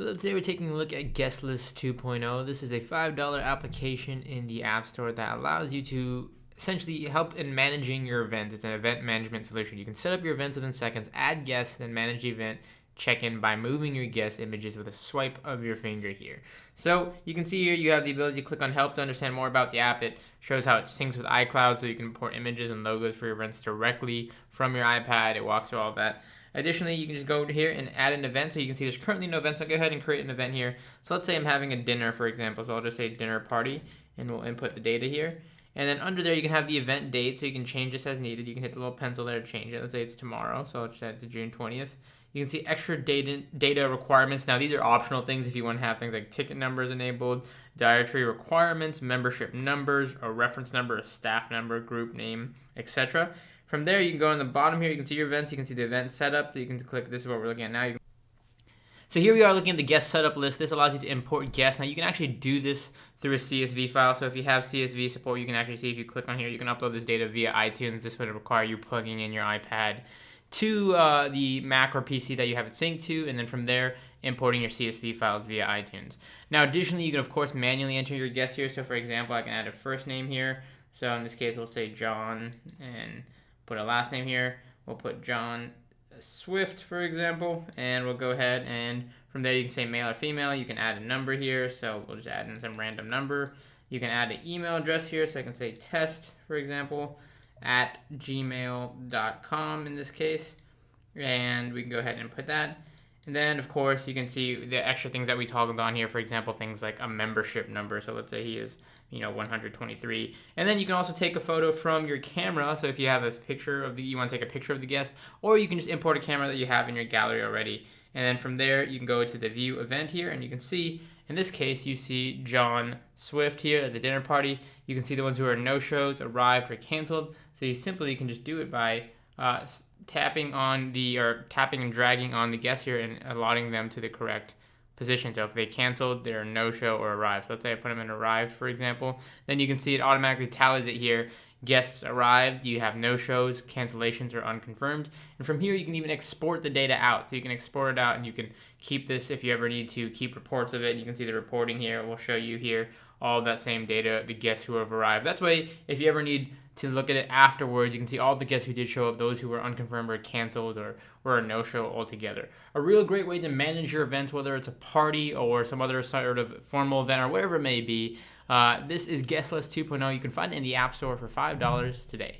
Today we're taking a look at GuestList 2.0. This is a $5 application in the App Store that allows you to essentially help in managing your events. It's an event management solution. You can set up your events within seconds, add guests, then manage the event check-in by moving your guest images with a swipe of your finger here. So you can see here you have the ability to click on help to understand more about the app. It shows how it syncs with iCloud so you can import images and logos for your events directly from your iPad. It walks through all of that. Additionally, you can just go here and add an event. So you can see there's currently no event. So I'll go ahead and create an event here. So let's say I'm having a dinner, for example. So I'll just say dinner party, and we'll input the data here. And then under there, you can have the event date. So you can change this as needed. You can hit the little pencil there to change it. Let's say it's tomorrow. So I'll just add it to June 20th. You can see extra data requirements. Now, these are optional things if you want to have things like ticket numbers enabled, dietary requirements, membership numbers, a reference number, a staff number, group name, etc. From there, you can go on the bottom here. You can see your events. You can see the event setup. You can click. This is what we're looking at now. So here we are looking at the guest setup list. This allows you to import guests. Now, you can actually do this through a CSV file. So if you have CSV support, you can actually see if you click on here, you can upload this data via iTunes. This would require you plugging in your iPad to the Mac or PC that you have it synced to, and then from there, importing your CSV files via iTunes. Now, additionally, you can, of course, manually enter your guests here. So, for example, I can add a first name here. So, in this case, we'll say John and put a last name here. We'll put John Swift, for example, and we'll go ahead and from there, you can say male or female. You can add a number here. So, we'll just add in some random number. You can add an email address here. So, I can say test, for example, at gmail.com in this case, and we can go ahead and put that. And then, of course, you can see the extra things that we toggled on here. For example, things like a membership number. So let's say he is 123. And then you can also take a photo from your camera. So if you have a picture of you want to take a picture of the guest, or you can just import a camera that you have in your gallery already. And then from there, you can go to the view event here, and you can see, in this case, you see John Swift here at the dinner party. You can see the ones who are no-shows, arrived, or canceled. So you simply can just do it by tapping and dragging on the guests here and allotting them to the correct position. So if they canceled, they're no-show or arrived. So let's say I put them in arrived, for example. Then you can see it automatically tallies it here. Guests arrived, you have no-shows, cancellations are unconfirmed. And from here, you can even export the data out. So you can export it out, and you can keep this if you ever need to keep reports of it. You can see the reporting here. We'll show you here all of that same data, the guests who have arrived. That's way, if you ever need to look at it afterwards, you can see all the guests who did show up, those who were unconfirmed or canceled or were a no-show altogether. A real great way to manage your events, whether it's a party or some other sort of formal event or whatever it may be. This is GuestList 2.0. You can find it in the App Store for $5 today.